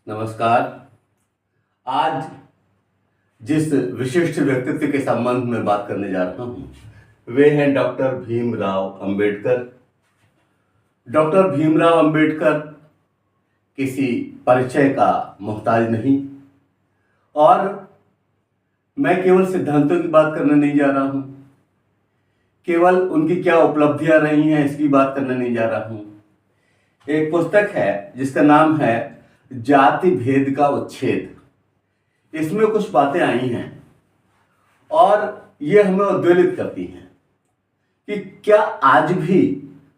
नमस्कार। आज जिस विशिष्ट व्यक्तित्व के संबंध में बात करने जा रहा हूं वे हैं डॉक्टर भीमराव अंबेडकर। डॉक्टर भीमराव अंबेडकर किसी परिचय का मोहताज नहीं और मैं केवल सिद्धांतों की बात करने नहीं जा रहा हूं, केवल उनकी क्या उपलब्धियां रही हैं इसकी बात करने नहीं जा रहा हूं। एक पुस्तक है जिसका नाम है जाति भेद का उच्छेद। इसमें कुछ बातें आई हैं और ये हमें उद्वेलित करती हैं कि क्या आज भी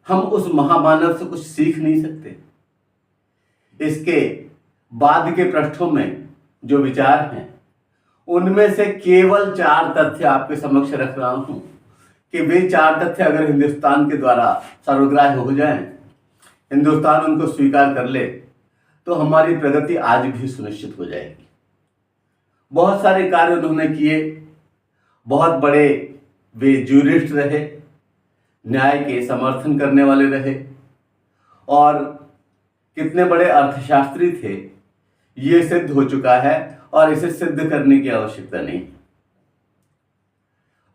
हम उस महामानव से कुछ सीख नहीं सकते। इसके बाद के पृष्ठों में जो विचार हैं उनमें से केवल 4 तथ्य आपके समक्ष रख रहा हूं कि वे 4 तथ्य अगर हिंदुस्तान के द्वारा सर्वग्राह्य हो जाएं, हिंदुस्तान उनको स्वीकार कर ले तो हमारी प्रगति आज भी सुनिश्चित हो जाएगी। बहुत सारे कार्य उन्होंने किए, बहुत बड़े वे ज्यूरिस्ट रहे, न्याय के समर्थन करने वाले रहे और कितने बड़े अर्थशास्त्री थे ये सिद्ध हो चुका है और इसे सिद्ध करने की आवश्यकता नहीं।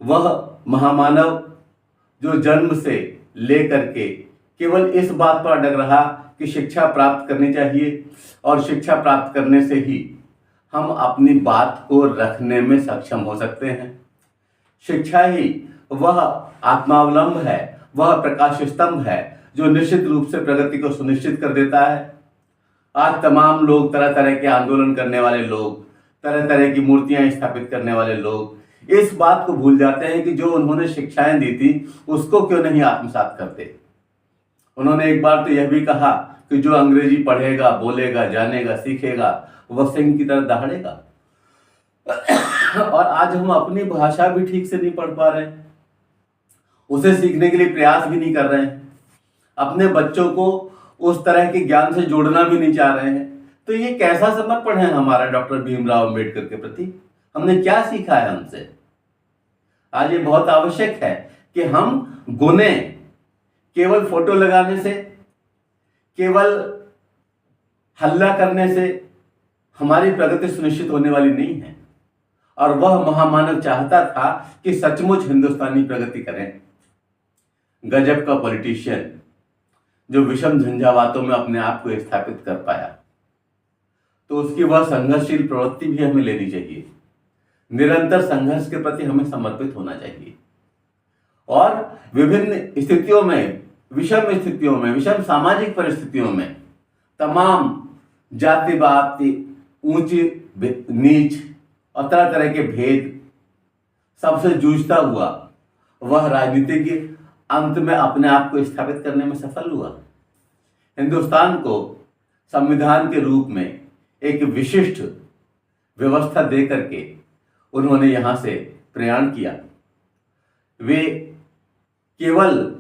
वह महामानव जो जन्म से लेकर के केवल इस बात पर अड़ग रहा कि शिक्षा प्राप्त करनी चाहिए और शिक्षा प्राप्त करने से ही हम अपनी बात को रखने में सक्षम हो सकते हैं। शिक्षा ही वह आत्मावलंब है, वह प्रकाश स्तंभ है जो निश्चित रूप से प्रगति को सुनिश्चित कर देता है। आज तमाम लोग, तरह तरह के आंदोलन करने वाले लोग, तरह तरह की मूर्तियां स्थापित करने वाले लोग इस बात को भूल जाते हैं कि जो उन्होंने शिक्षाएं दी थी उसको क्यों नहीं आत्मसात करते। उन्होंने एक बार तो यह भी कहा कि जो अंग्रेजी पढ़ेगा, बोलेगा, जानेगा, सीखेगा वह सिंह की तरह दहाड़ेगा। और आज हम अपनी भाषा भी ठीक से नहीं पढ़ पा रहे हैं, उसे सीखने के लिए प्रयास भी नहीं कर रहे हैं, अपने बच्चों को उस तरह के ज्ञान से जोड़ना भी नहीं चाह रहे हैं। तो ये कैसा समर्पण है हमारा डॉक्टर भीमराव अंबेडकर के प्रति? हमने क्या सीखा है उनसे? आज ये बहुत आवश्यक है कि हम गुने केवल फोटो लगाने से, केवल हल्ला करने से हमारी प्रगति सुनिश्चित होने वाली नहीं है। और वह महामानव चाहता था कि सचमुच हिंदुस्तानी प्रगति करें। गजब का पॉलिटिशियन जो विषम झंझावातों में अपने आप को स्थापित कर पाया, तो उसकी वह संघर्षशील प्रवृत्ति भी हमें लेनी चाहिए। निरंतर संघर्ष के प्रति हमें समर्पित होना चाहिए और विभिन्न स्थितियों में, विषम सामाजिक परिस्थितियों में तमाम जातिवाद, ऊंच नीच और तरह तरह के भेद सबसे जूझता हुआ वह राजनीतिक अंत में अपने आप को स्थापित करने में सफल हुआ। हिंदुस्तान को संविधान के रूप में एक विशिष्ट व्यवस्था दे करके उन्होंने यहाँ से प्रयाण किया। वे केवल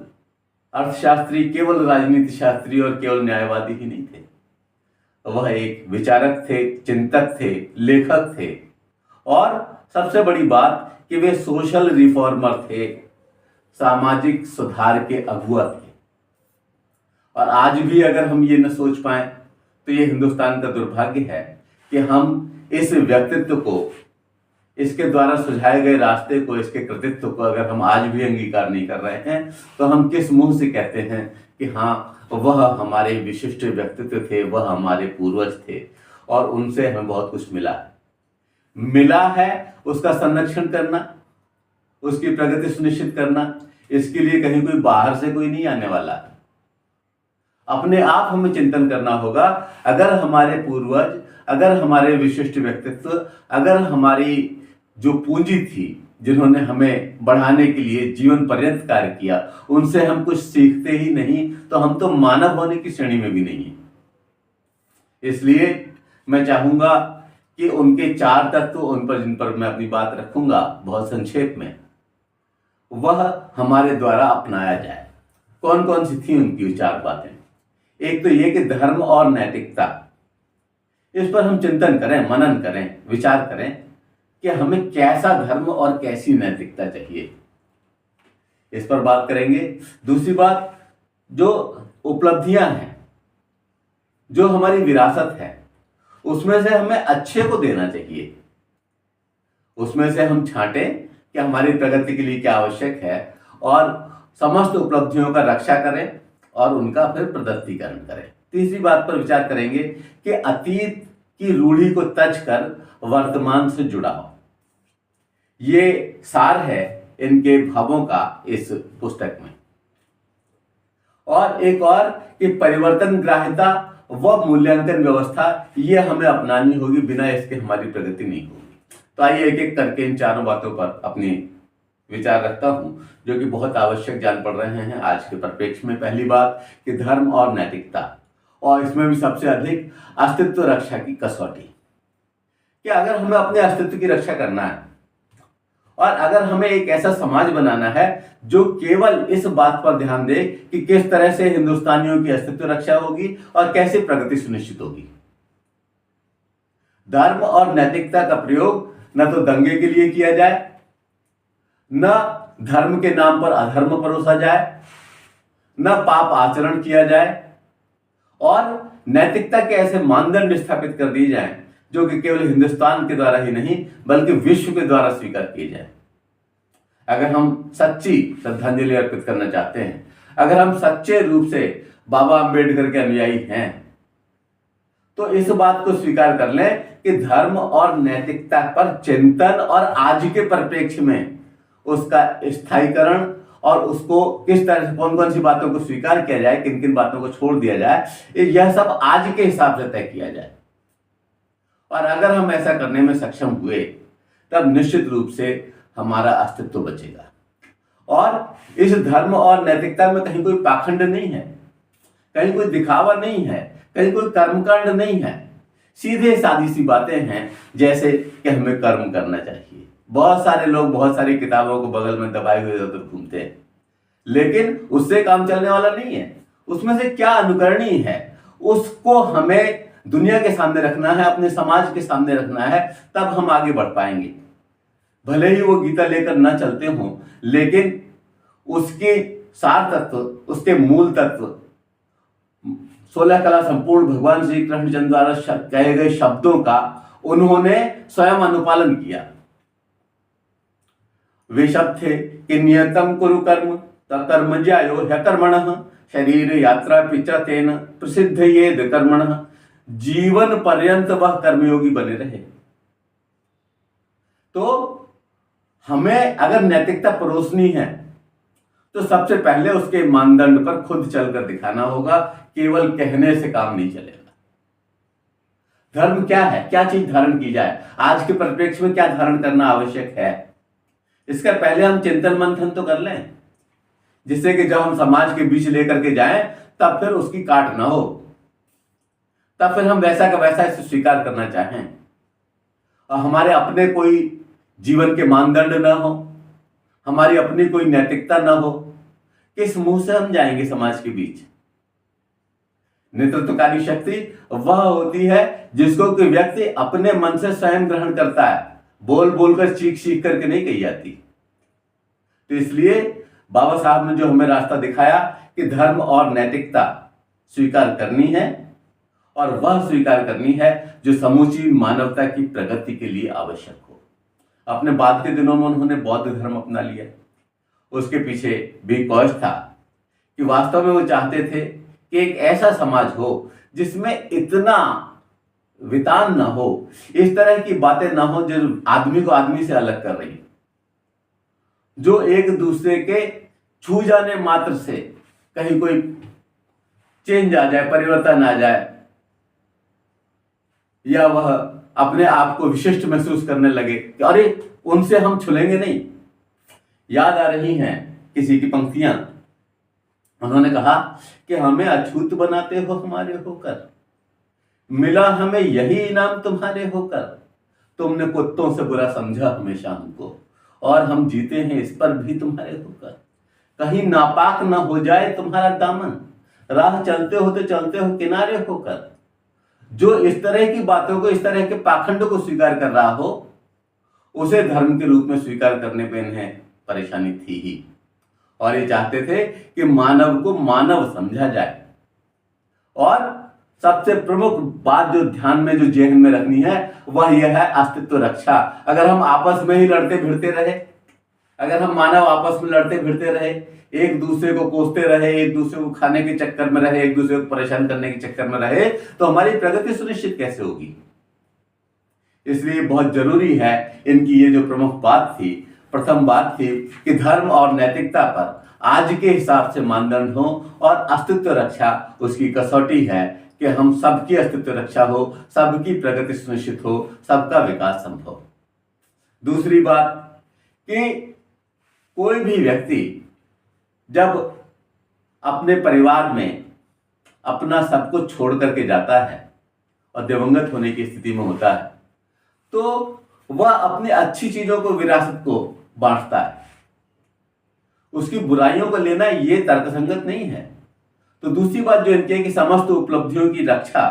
अर्थशास्त्री, केवल राजनीति शास्त्री और केवल न्यायवादी ही नहीं थे, वह एक विचारक थे, चिंतक थे, लेखक थे और सबसे बड़ी बात कि वे सोशल रिफॉर्मर थे, सामाजिक सुधार के अगुआ थे। और आज भी अगर हम ये न सोच पाए तो ये हिंदुस्तान का दुर्भाग्य है कि हम इस व्यक्तित्व को, इसके द्वारा सुझाए गए रास्ते को, इसके कृतित्व को अगर हम आज भी अंगीकार नहीं कर रहे हैं तो हम किस मुंह से कहते हैं कि हाँ वह हमारे विशिष्ट व्यक्तित्व थे, वह हमारे पूर्वज थे और उनसे हमें बहुत कुछ मिला है। उसका संरक्षण करना, उसकी प्रगति सुनिश्चित करना, इसके लिए कहीं कोई बाहर से कोई नहीं आने वाला। अपने आप हमें चिंतन करना होगा। अगर हमारे पूर्वज, अगर हमारे विशिष्ट व्यक्तित्व, अगर हमारी जो पूंजी थी जिन्होंने हमें बढ़ाने के लिए जीवन पर्यंत कार्य किया, उनसे हम कुछ सीखते ही नहीं तो हम तो मानव होने की श्रेणी में भी नहीं है। इसलिए मैं चाहूंगा कि उनके 4 तत्व, उन पर जिन पर मैं अपनी बात रखूंगा बहुत संक्षेप में, वह हमारे द्वारा अपनाया जाए। कौन कौन सी थी उनकी 4 बातें? एक तो ये कि धर्म और नैतिकता, इस पर हम चिंतन करें, मनन करें, विचार करें कि हमें कैसा धर्म और कैसी नैतिकता चाहिए, इस पर बात करेंगे। दूसरी बात, जो उपलब्धियां हैं, जो हमारी विरासत है, उसमें से हमें अच्छे को देना चाहिए, उसमें से हम छांटें कि हमारी प्रगति के लिए क्या आवश्यक है और समस्त उपलब्धियों का रक्षा करें और उनका फिर प्रदत्तीकरण करें। तीसरी बात पर विचार करेंगे कि अतीत की रूढ़ी को तज कर वर्तमान से जुड़ाव। ये सार है इनके भावों का इस पुस्तक में। और एक और कि परिवर्तन ग्राह्यता व मूल्यांकन व्यवस्था, ये हमें अपनानी होगी, बिना इसके हमारी प्रगति नहीं होगी। तो आइए एक एक करके इन चारों बातों पर अपनी विचार रखता हूं, जो कि बहुत आवश्यक जान पड़ रहे हैं आज के परिप्रेक्ष्य में। पहली बात कि धर्म और नैतिकता, और इसमें भी सबसे अधिक अस्तित्व रक्षा की कसौटी। कि अगर हमें अपने अस्तित्व की रक्षा करना है और अगर हमें एक ऐसा समाज बनाना है जो केवल इस बात पर ध्यान दे कि किस तरह से हिंदुस्तानियों की अस्तित्व रक्षा होगी और कैसे प्रगति सुनिश्चित होगी, धर्म और नैतिकता का प्रयोग न तो दंगे के लिए किया जाए, न धर्म के नाम पर अधर्म परोसा जाए, न पाप आचरण किया जाए, और नैतिकता के ऐसे मानदंड स्थापित कर दिए जाएं जो कि केवल हिंदुस्तान के द्वारा ही नहीं बल्कि विश्व के द्वारा स्वीकार किए जाए। अगर हम सच्ची श्रद्धांजलि अर्पित करना चाहते हैं, अगर हम सच्चे रूप से बाबा अंबेडकर के अनुयायी हैं, तो इस बात को स्वीकार कर लें कि धर्म और नैतिकता पर चिंतन और आज के परिप्रेक्ष्य में उसका स्थायीकरण और उसको किस तरह से कौन कौन सी बातों को स्वीकार किया जाए, किन किन बातों को छोड़ दिया जाए, यह सब आज के हिसाब से तय किया जाए। और अगर हम ऐसा करने में सक्षम हुए तब निश्चित रूप से हमारा अस्तित्व बचेगा। और इस धर्म और नैतिकता में कहीं कोई पाखंड नहीं है, कहीं कोई दिखावा नहीं है, कहीं कोई कर्मकांड नहीं है, सीधे सादी सी बातें हैं, जैसे कि हमें कर्म करना चाहिए। बहुत सारे लोग बहुत सारी किताबों को बगल में दबाए हुए उधर घूमते हैं, लेकिन उससे काम चलने वाला नहीं है। उसमें से क्या अनुकरणीय है उसको हमें दुनिया के सामने रखना है, अपने समाज के सामने रखना है, तब हम आगे बढ़ पाएंगे। भले ही वो गीता लेकर न चलते हों, लेकिन उसके सार तत्व, उसके मूल तत्व, 16 कला संपूर्ण भगवान श्री कृष्णचंद्र द्वारा कहे गए शब्दों का उन्होंने स्वयं अनुपालन किया। वे शब्द थे कि नियतम कुरु कर्म कर्म ज्यायो ह्यकर्मणः शरीर यात्रा पिचा तेन प्रसिद्ध ये कर्मणः, जीवन पर्यंत वह कर्मयोगी बने रहे। तो हमें अगर नैतिकता परोसनी है तो सबसे पहले उसके मानदंड पर खुद चलकर दिखाना होगा, केवल कहने से काम नहीं चलेगा। धर्म क्या है, क्या चीज धारण की जाए, आज के परिप्रेक्ष्य में क्या धारण करना आवश्यक है, इसका पहले हम चिंतन मंथन तो कर लें, जिससे कि जब हम समाज के बीच लेकर के जाएं तब फिर उसकी काट ना हो, तब फिर हम वैसा का वैसा इसे स्वीकार करना चाहें और हमारे अपने कोई जीवन के मानदंड ना हो, हमारी अपनी कोई नैतिकता ना हो। किस मुंह से हम जाएंगे समाज के बीच? नेतृत्वकारी शक्ति वह होती है जिसको कोई व्यक्ति अपने मन से स्वयं ग्रहण करता है, बोल बोलकर चीख चीख करके नहीं कही जाती। तो इसलिए बाबा साहब ने जो हमें रास्ता दिखाया कि धर्म और नैतिकता स्वीकार करनी है, और वह स्वीकार करनी है जो समूची मानवता की प्रगति के लिए आवश्यक हो। अपने बाद के दिनों में उन्होंने बौद्ध धर्म अपना लिया। उसके पीछे भी कॉज था कि वास्तव में वो चाहते थे कि एक ऐसा समाज हो जिसमें इतना वितान ना हो, इस तरह की बातें ना हो जो आदमी को आदमी से अलग कर रही, जो एक दूसरे के छू जाने मात्र से कहीं कोई चेंज आ जाए, परिवर्तन आ जाए, या वह अपने आप को विशिष्ट महसूस करने लगे कि अरे उनसे हम छुलेंगे नहीं। याद आ रही हैं किसी की पंक्तियां, उन्होंने कहा कि हमें अछूत बनाते हो हमारे होकर, मिला हमें यही इनाम तुम्हारे होकर, तुमने कुत्तों से बुरा समझा हमेशा हमको, और हम जीते हैं इस पर भी तुम्हारे होकर। कहीं नापाक ना हो जाए तुम्हारा दामन, राह चलते हो किनारे होकर। जो इस तरह की बातों को, इस तरह के पाखंड को स्वीकार कर रहा हो, उसे धर्म के रूप में स्वीकार करने पे इन्हें परेशानी थी ही। और ये चाहते थे कि मानव को मानव समझा जाए और सबसे प्रमुख बात जो ध्यान में, जो जेहन में रखनी है, वह यह है अस्तित्व रक्षा। अगर हम आपस में ही लड़ते भिड़ते रहे, अगर हम मानव आपस में लड़ते भिड़ते रहे, एक दूसरे को कोसते रहे, एक दूसरे को खाने के चक्कर में रहे, एक दूसरे को परेशान करने के चक्कर में रहे, तो हमारी प्रगति सुनिश्चित कैसे होगी। इसलिए बहुत जरूरी है इनकी ये जो प्रमुख बात थी, प्रथम बात थी कि धर्म और नैतिकता पर आज के हिसाब से मानदंड हो और अस्तित्व रक्षा उसकी कसौटी है कि हम सबकी अस्तित्व रक्षा हो, सबकी प्रगति सुनिश्चित हो, सबका विकास संभव। दूसरी बात कि कोई भी व्यक्ति जब अपने परिवार में अपना सब कुछ छोड़ करके जाता है और दिवंगत होने की स्थिति में होता है, तो वह अपनी अच्छी चीजों को, विरासत को बांटता है। उसकी बुराइयों को लेना ये तर्कसंगत नहीं है। तो दूसरी बात जो इनकी है कि समस्त उपलब्धियों की रक्षा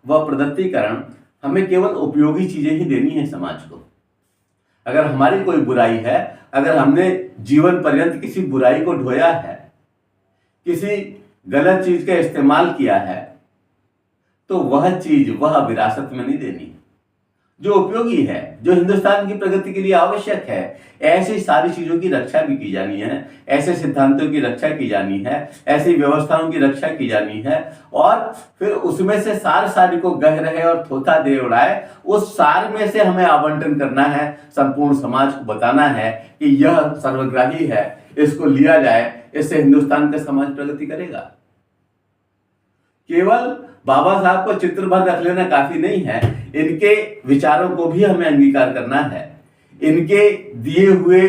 व प्रदत्तीकरण हमें केवल उपयोगी चीजें ही देनी है समाज को। अगर हमारी कोई बुराई है, अगर हमने जीवन पर्यंत किसी बुराई को ढोया है, किसी गलत चीज का इस्तेमाल किया है, तो वह चीज, वह विरासत में नहीं देनी। जो उपयोगी है, जो हिंदुस्तान की प्रगति के लिए आवश्यक है, ऐसी सारी चीजों की रक्षा भी की जानी है, ऐसे सिद्धांतों की रक्षा की जानी है, ऐसी व्यवस्थाओं की रक्षा की जानी है, और फिर उसमें से सारी को गह रहे और थोथा दे उड़ाए, उस सार में से हमें आवंटन करना है, संपूर्ण समाज को बताना है कि यह सर्वग्राही है, इसको लिया जाए, इससे हिंदुस्तान का समाज प्रगति करेगा। केवल बाबा साहब को चित्र भर रख लेना काफी नहीं है, इनके विचारों को भी हमें अंगीकार करना है, इनके दिए हुए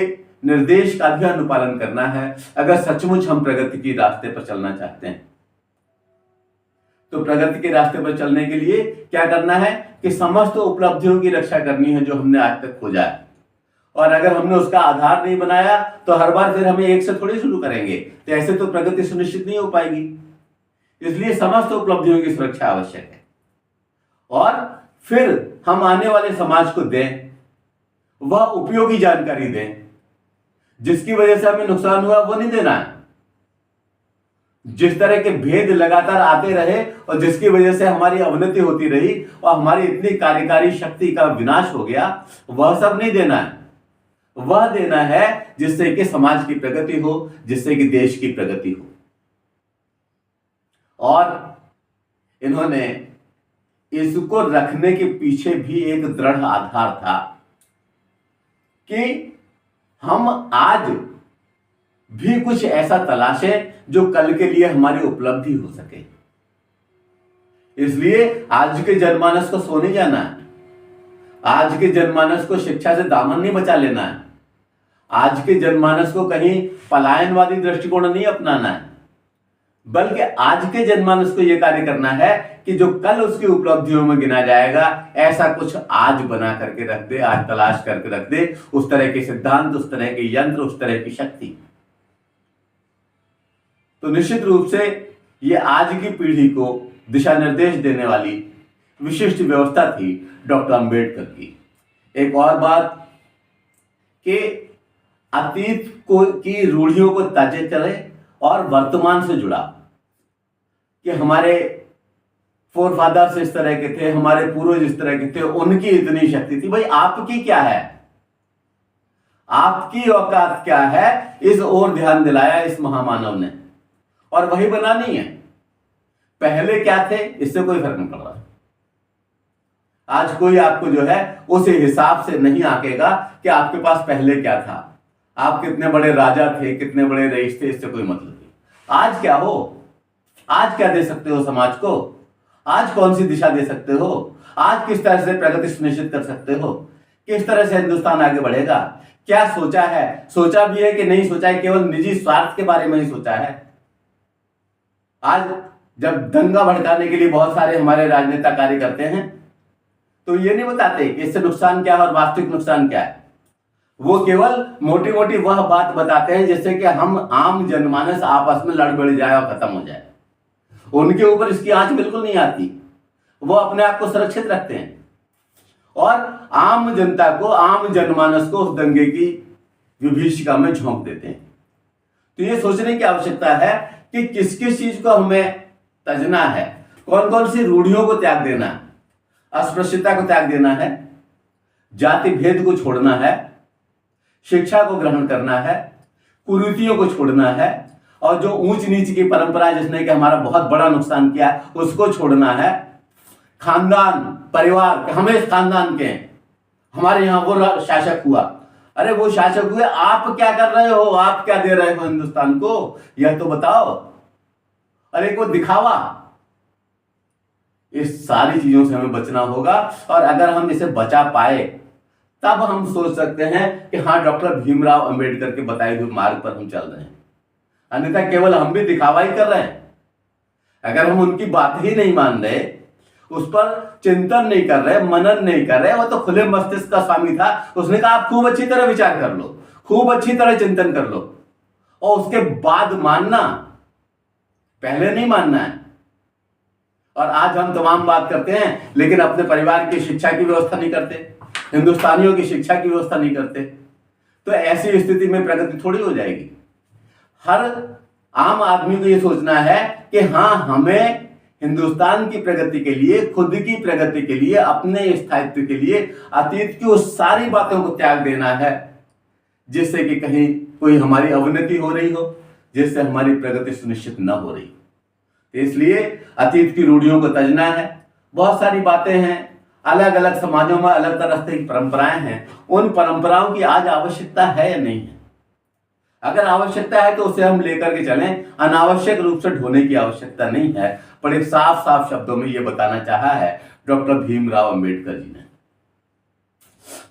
निर्देश का भी अनुपालन करना है। अगर सचमुच हम प्रगति के रास्ते पर चलना चाहते हैं, तो प्रगति के रास्ते पर चलने के लिए क्या करना है कि समस्त उपलब्धियों की रक्षा करनी है जो हमने आज तक खोजा है। और अगर हमने उसका आधार नहीं बनाया तो हर बार फिर हमें एक से थोड़ी शुरू करेंगे, तो ऐसे तो प्रगति सुनिश्चित नहीं हो पाएगी। इसलिए समस्त उपलब्धियों की सुरक्षा आवश्यक है, और फिर हम आने वाले समाज को दें, वह उपयोगी जानकारी दें। जिसकी वजह से हमें नुकसान हुआ वो नहीं देना है। जिस तरह के भेद लगातार आते रहे और जिसकी वजह से हमारी अवनति होती रही और हमारी इतनी कार्यकारी शक्ति का विनाश हो गया, वह सब नहीं देना है। वह देना है जिससे कि समाज की प्रगति हो, जिससे कि देश की प्रगति हो। और इन्होंने इसको रखने के पीछे भी एक दृढ़ आधार था कि हम आज भी कुछ ऐसा तलाशें जो कल के लिए हमारी उपलब्धि हो सके। इसलिए आज के जनमानस को सो नहीं जाना है, आज के जनमानस को शिक्षा से दामन नहीं बचा लेना है, आज के जनमानस को कहीं पलायनवादी दृष्टिकोण नहीं अपनाना है, बल्कि आज के जनमानस को यह कार्य करना है कि जो कल उसकी उपलब्धियों में गिना जाएगा, ऐसा कुछ आज बना करके रख दे, आज तलाश करके रख दे, उस तरह के सिद्धांत, उस तरह के यंत्र, उस तरह की शक्ति। तो निश्चित रूप से ये आज की पीढ़ी को दिशा निर्देश देने वाली विशिष्ट व्यवस्था थी डॉक्टर अंबेडकर की। एक और बात कि अतीत को की रूढ़ियों को ताजे करें और वर्तमान से जुड़ा, कि हमारे फोरफादर्स इस तरह के थे, हमारे पूर्वज इस तरह के थे, उनकी इतनी शक्ति थी। भाई आपकी क्या है, आपकी औकात क्या है, इस ओर ध्यान दिलाया इस महामानव ने, और वही बनानी है। पहले क्या थे इससे कोई फर्क नहीं पड़ रहा। आज कोई आपको जो है उस हिसाब से नहीं आंकेगा कि आपके पास पहले क्या था, आप कितने बड़े राजा थे, कितने बड़े रईस थे, इससे कोई मतलब नहीं। आज क्या हो, आज क्या दे सकते हो समाज को, आज कौन सी दिशा दे सकते हो, आज किस तरह से प्रगति सुनिश्चित कर सकते हो, किस तरह से हिंदुस्तान आगे बढ़ेगा, क्या सोचा है, सोचा भी है कि नहीं सोचा है, केवल निजी स्वार्थ के बारे में ही सोचा है। आज जब दंगा भड़काने के लिए बहुत सारे हमारे राजनेता कार्य करते हैं, तो ये नहीं बताते कि इससे नुकसान क्या है और वास्तविक नुकसान क्या है। वो केवल मोटी मोटी वह बात बताते हैं जिससे कि हम आम जनमानस आपस में लड़ बढ़ जाए और खत्म हो जाए। उनके ऊपर इसकी आंच बिल्कुल नहीं आती, वो अपने आप को सुरक्षित रखते हैं और आम जनता को, आम जनमानस को उस दंगे की विभीषिका में झोंक देते हैं। तो ये सोचने की आवश्यकता है कि किस किस चीज को हमें तजना है, कौन कौन सी रूढ़ियों को त्याग देना है? अस्पृश्यता को त्याग देना है, जाति भेद को छोड़ना है, शिक्षा को ग्रहण करना है, कुरीतियों को छोड़ना है, और जो ऊंच नीच की परंपरा जिसने कि हमारा बहुत बड़ा नुकसान किया उसको छोड़ना है। खानदान, परिवार, हम इस खानदान के हैं, हमारे यहाँ वो शासक हुआ, अरे वो शासक हुए, आप क्या कर रहे हो, आप क्या दे रहे हो हिंदुस्तान को, यह तो बताओ। अरे वो दिखावा, इस सारी चीजों से हमें बचना होगा। और अगर हम इसे बचा पाए तब हम सोच सकते हैं कि हाँ, डॉक्टर भीमराव अंबेडकर के बताए हुए मार्ग पर हम चल रहे हैं। अन्यथा केवल हम भी दिखावा ही कर रहे हैं। अगर हम उनकी बात ही नहीं मान रहे, उस पर चिंतन नहीं कर रहे, मनन नहीं कर रहे, वो तो खुले मस्तिष्क का स्वामी था, उसने कहा आप खूब अच्छी तरह विचार कर लो, खूब अच्छी तरह चिंतन कर लो, और उसके बाद मानना, पहले नहीं मानना है। और आज हम तमाम बात करते हैं लेकिन अपने परिवार की शिक्षा की व्यवस्था नहीं करते, हिंदुस्तानियों की शिक्षा की व्यवस्था नहीं करते, तो ऐसी स्थिति में प्रगति थोड़ी हो जाएगी। हर आम आदमी को यह सोचना है कि हाँ, हमें हिंदुस्तान की प्रगति के लिए, खुद की प्रगति के लिए, अपने स्थायित्व के लिए अतीत की उस सारी बातों को त्याग देना है जिससे कि कहीं कोई हमारी अवनति हो रही हो, जिससे हमारी प्रगति सुनिश्चित न हो रही। इसलिए अतीत की रूढ़ियों को तजना है। बहुत सारी बातें हैं, अलग अलग समाजों में अलग तरह की परंपराएं हैं, उन परंपराओं की आज आवश्यकता है या नहीं है? अगर आवश्यकता है तो उसे हम लेकर के चलें, अनावश्यक रूप से ढोने की आवश्यकता नहीं है। पर एक साफ साफ शब्दों में यह बताना चाहा है डॉक्टर भीमराव अंबेडकर जी ने।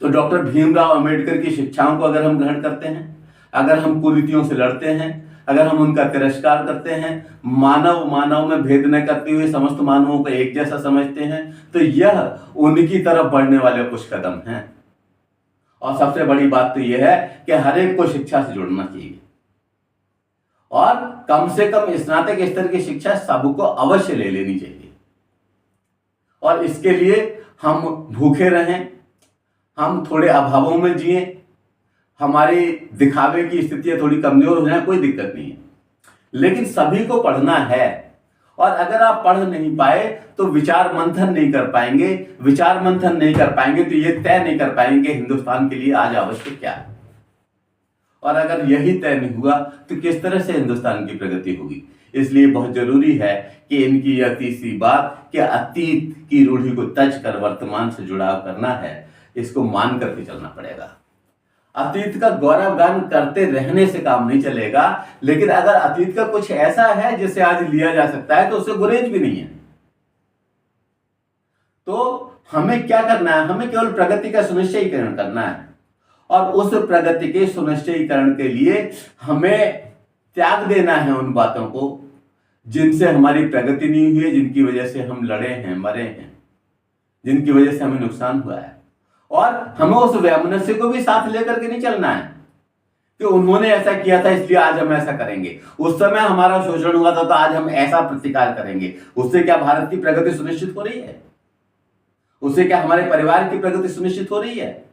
तो डॉक्टर भीमराव अंबेडकर की शिक्षाओं को अगर हम ग्रहण करते हैं, अगर हम कुरीतियों से लड़ते हैं, अगर हम उनका तिरस्कार करते हैं, मानव मानव में भेद न करते हुए समस्त मानवों को एक जैसा समझते हैं, तो यह उनकी तरफ बढ़ने वाले कुछ कदम हैं। और सबसे बड़ी बात तो यह है कि हर एक को शिक्षा से जुड़ना चाहिए, और कम से कम स्नातक स्तर की शिक्षा सबको अवश्य ले लेनी चाहिए। और इसके लिए हम भूखे रहें, हम थोड़े अभावों में जिए, हमारी दिखावे की स्थितियां थोड़ी कमजोर हो जाए, कोई दिक्कत नहीं है, लेकिन सभी को पढ़ना है। और अगर आप पढ़ नहीं पाए तो विचार मंथन नहीं कर पाएंगे, विचार मंथन नहीं कर पाएंगे तो ये तय नहीं कर पाएंगे कि हिंदुस्तान के लिए आज आवश्यक क्या है। और अगर यही तय नहीं हुआ तो किस तरह से हिंदुस्तान की प्रगति होगी। इसलिए बहुत जरूरी है कि इनकी यह तीसरी बात कि अतीत की रूढ़ी को तज कर वर्तमान से जुड़ाव करना है, इसको मान करके चलना पड़ेगा। अतीत का गौरव गान करते रहने से काम नहीं चलेगा, लेकिन अगर अतीत का कुछ ऐसा है जिसे आज लिया जा सकता है तो उससे गुरेज भी नहीं है। तो हमें क्या करना है? हमें केवल प्रगति का सुनिश्चयीकरण करना है, और उस प्रगति के सुनिश्चयीकरण के लिए हमें त्याग देना है उन बातों को जिनसे हमारी प्रगति नहीं हुई है, जिनकी वजह से हम लड़े हैं, मरे हैं, जिनकी वजह से हमें नुकसान हुआ है। और हमें उस वैमनस्य को भी साथ लेकर के नहीं चलना है कि उन्होंने ऐसा किया था इसलिए आज हम ऐसा करेंगे, उस समय हमारा शोषण हुआ था तो आज हम ऐसा प्रतिकार करेंगे। उससे क्या भारत की प्रगति सुनिश्चित हो रही है? उससे क्या हमारे परिवार की प्रगति सुनिश्चित हो रही है?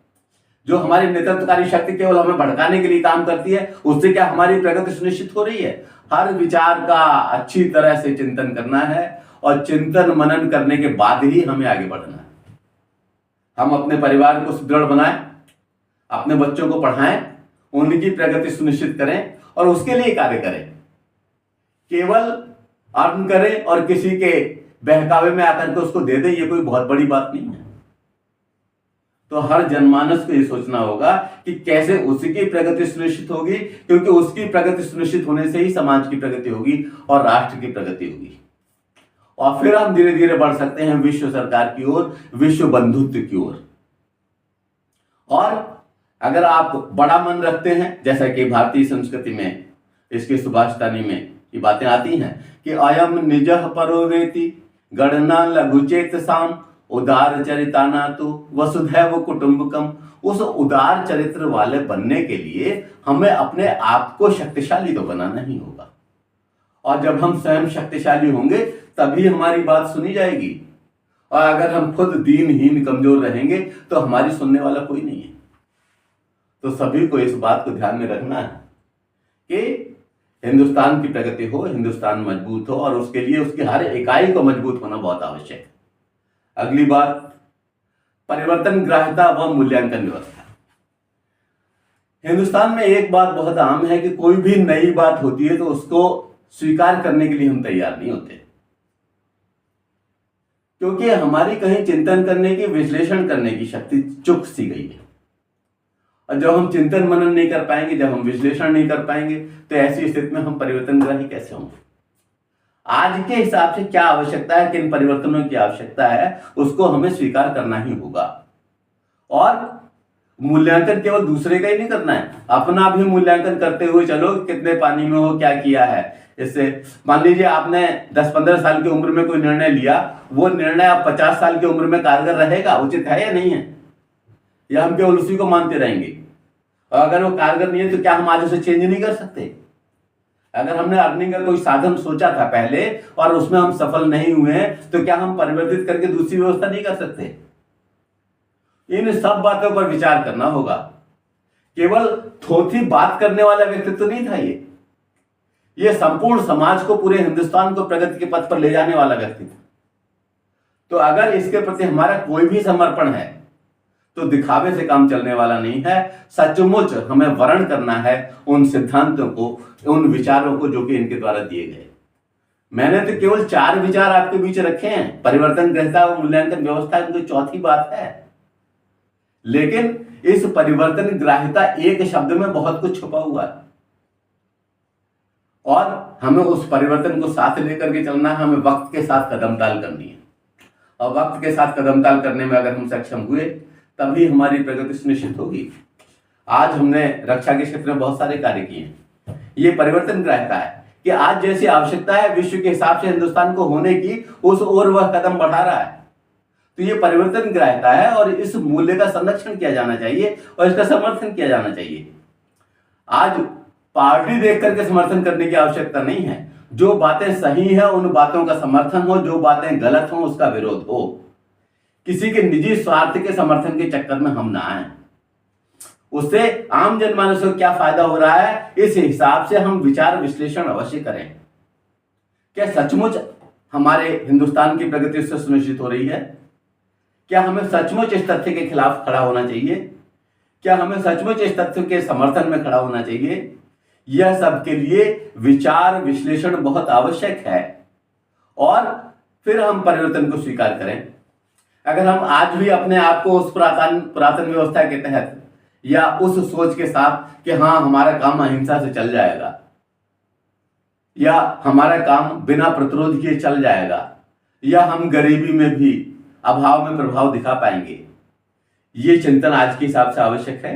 जो हमारी नेतृत्वकारी शक्ति केवल हमें भड़काने के लिए काम करती है, उससे क्या हमारी प्रगति सुनिश्चित हो रही है? हर विचार का अच्छी तरह से चिंतन करना है, और चिंतन मनन करने के बाद ही हमें आगे बढ़ना है। हम अपने परिवार को सुदृढ़ बनाएं, अपने बच्चों को पढ़ाएं, उनकी प्रगति सुनिश्चित करें और उसके लिए कार्य करें। केवल अर्न करें और किसी के बहकावे में आकर के उसको दे दें, ये कोई बहुत बड़ी बात नहीं है। तो हर जनमानस को ये सोचना होगा कि कैसे उसकी प्रगति सुनिश्चित होगी, क्योंकि उसकी प्रगति सुनिश्चित होने से ही समाज की प्रगति होगी और राष्ट्र की प्रगति होगी। और फिर हम धीरे धीरे बढ़ सकते हैं विश्व सरकार की ओर, विश्व बंधुत्व की ओर। और अगर आप बड़ा मन रखते हैं, जैसा कि भारतीय संस्कृति में इसके सुभाषितानी में ये बातें आती हैं कि अयम निजः परोवेति गणना लघुचेत साम उदार चरिताना तो वसुधैव कुटुंबकम। उस उदार चरित्र वाले बनने के लिए हमें अपने आप को शक्तिशाली तो बनाना ही होगा, और जब हम स्वयं शक्तिशाली होंगे तभी हमारी बात सुनी जाएगी। और अगर हम खुद दीनहीन कमजोर रहेंगे तो हमारी सुनने वाला कोई नहीं है। तो सभी को इस बात को ध्यान में रखना है कि हिंदुस्तान की प्रगति हो, हिंदुस्तान मजबूत हो, और उसके लिए उसकी हर इकाई को मजबूत होना बहुत आवश्यक है। अगली बात, परिवर्तन ग्राह्यता व मूल्यांकन व्यवस्था। हिंदुस्तान में एक बात बहुत आम है कि कोई भी नई बात होती है तो उसको स्वीकार करने के लिए हम तैयार नहीं होते, क्योंकि हमारी कहीं चिंतन करने की, विश्लेषण करने की शक्ति चुक सी गई है। और जब हम चिंतन मनन नहीं कर पाएंगे, जब हम विश्लेषण नहीं कर पाएंगे, तो ऐसी स्थिति में हम परिवर्तनग्राही कैसे होंगे? आज के हिसाब से क्या आवश्यकता है, किन परिवर्तनों की आवश्यकता है, उसको हमें स्वीकार करना ही होगा। और मूल्यांकन केवल दूसरे का ही नहीं करना है, अपना भी मूल्यांकन करते हुए चलो, कितने पानी में हो, क्या किया है। इससे मान लीजिए आपने 10-15 साल की उम्र में कोई निर्णय लिया, वो निर्णय आप 50 साल की उम्र में कारगर रहेगा, उचित है या नहीं है, या हम केवल उसी को मानते रहेंगे? और अगर वो कारगर नहीं है तो क्या हम आज उसे चेंज नहीं कर सकते? अगर हमने अर्निंग का कोई साधन सोचा था पहले और उसमें हम सफल नहीं हुए, तो क्या हम परिवर्तित करके दूसरी व्यवस्था नहीं कर सकते? इन सब बातों पर विचार करना होगा। केवल थोथी बात करने वाला व्यक्तित्व तो नहीं था ये संपूर्ण समाज को, पूरे हिंदुस्तान को प्रगति के पथ पर ले जाने वाला व्यक्तित्व। तो अगर इसके प्रति हमारा कोई भी समर्पण है तो दिखावे से काम चलने वाला नहीं है। सचमुच हमें वर्ण करना है उन सिद्धांतों को, उन विचारों को जो कि इनके द्वारा दिए गए। मैंने तो केवल 4 विचार आपके बीच रखे हैं, परिवर्तन ग्राह्यता और मूल्यांकन व्यवस्था इनकी चौथी बात है। लेकिन इस परिवर्तन ग्राह्यता एक शब्द में बहुत कुछ छुपा हुआ है, और हमें उस परिवर्तन को साथ लेकर के चलना है। हमें वक्त के साथ कदमताल करनी है, और वक्त के साथ कदमताल करने में अगर हम सक्षम हुए तभी हमारी प्रगति सुनिश्चित होगी। आज हमने रक्षा के क्षेत्र में बहुत सारे कार्य किए हैं। ये परिवर्तन ग्राह्यता है कि आज जैसी आवश्यकता है विश्व के हिसाब से हिंदुस्तान को होने की, उस ओर वह कदम बढ़ा रहा है। तो ये परिवर्तन ग्राह्यता है, और इस मूल्य का संरक्षण किया जाना चाहिए और इसका समर्थन किया जाना चाहिए। आज पार्टी देख करके समर्थन करने की आवश्यकता नहीं है। जो बातें सही है उन बातों का समर्थन हो, जो बातें गलत हो उसका विरोध हो। किसी के निजी स्वार्थ के समर्थन के चक्कर में हम ना आए। उससे आम जनमानस को क्या फायदा हो रहा है, इस हिसाब से हम विचार विश्लेषण अवश्य करें। क्या सचमुच हमारे हिंदुस्तान की प्रगति उससे सुनिश्चित हो रही है? क्या हमें सचमुच इस तथ्य के खिलाफ खड़ा होना चाहिए? क्या हमें सचमुच इस तथ्य के समर्थन में खड़ा होना चाहिए? यह सब के लिए विचार विश्लेषण बहुत आवश्यक है, और फिर हम परिवर्तन को स्वीकार करें। अगर हम आज भी अपने आप को उस पुरातन व्यवस्था के तहत, या उस सोच के साथ कि हाँ हमारा काम अहिंसा से चल जाएगा, या हमारा काम बिना प्रतिरोध किए चल जाएगा, या हम गरीबी में भी, अभाव में प्रभाव दिखा पाएंगे, ये चिंतन आज के हिसाब से आवश्यक है।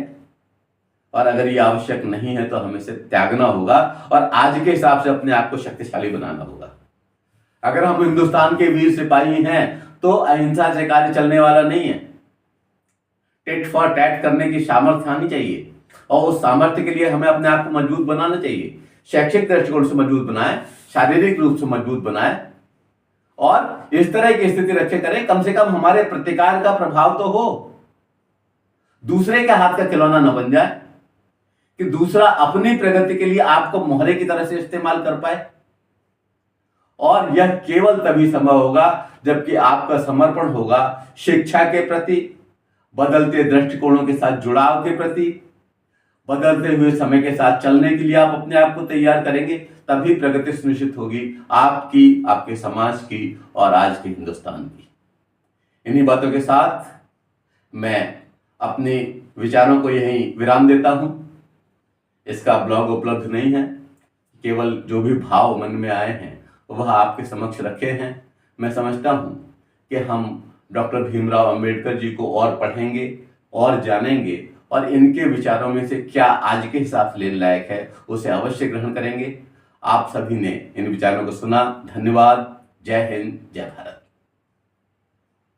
और अगर ये आवश्यक नहीं है तो हमें इसे त्यागना होगा, और आज के हिसाब से अपने आप को शक्तिशाली बनाना होगा। अगर हम हिंदुस्तान के वीर सिपाही हैं तो अहिंसा से कार्य चलने वाला नहीं है। टिट फॉर टैट करने की सामर्थ्य आनी चाहिए, और उस सामर्थ्य के लिए हमें अपने आप को मजबूत बनाना चाहिए। शैक्षिक दृष्टिकोण से मजबूत बनाए, शारीरिक रूप से मजबूत बनाए, और इस तरह की स्थिति रखे करें, कम से कम हमारे प्रतिकार का प्रभाव तो हो, दूसरे के हाथ का खिलौना न बन जाए कि दूसरा अपनी प्रगति के लिए आपको मोहरे की तरह से इस्तेमाल कर पाए। और यह केवल तभी संभव होगा जबकि आपका समर्पण होगा शिक्षा के प्रति, बदलते दृष्टिकोणों के साथ जुड़ाव के प्रति, बदलते हुए समय के साथ चलने के लिए आप अपने आप को तैयार करेंगे, तभी प्रगति सुनिश्चित होगी आपकी, आपके समाज की, और आज के हिंदुस्तान की। इन्हीं बातों के साथ मैं अपने विचारों को यहीं विराम देता हूं। इसका ब्लॉग उपलब्ध नहीं है, केवल जो भी भाव मन में आए हैं वह आपके समक्ष रखे हैं। मैं समझता हूं कि हम डॉक्टर भीमराव अंबेडकर जी को और पढ़ेंगे और जानेंगे, और इनके विचारों में से क्या आज के हिसाब से लेने लायक है उसे अवश्य ग्रहण करेंगे। आप सभी ने इन विचारों को सुना, धन्यवाद। जय हिंद, जय भारत।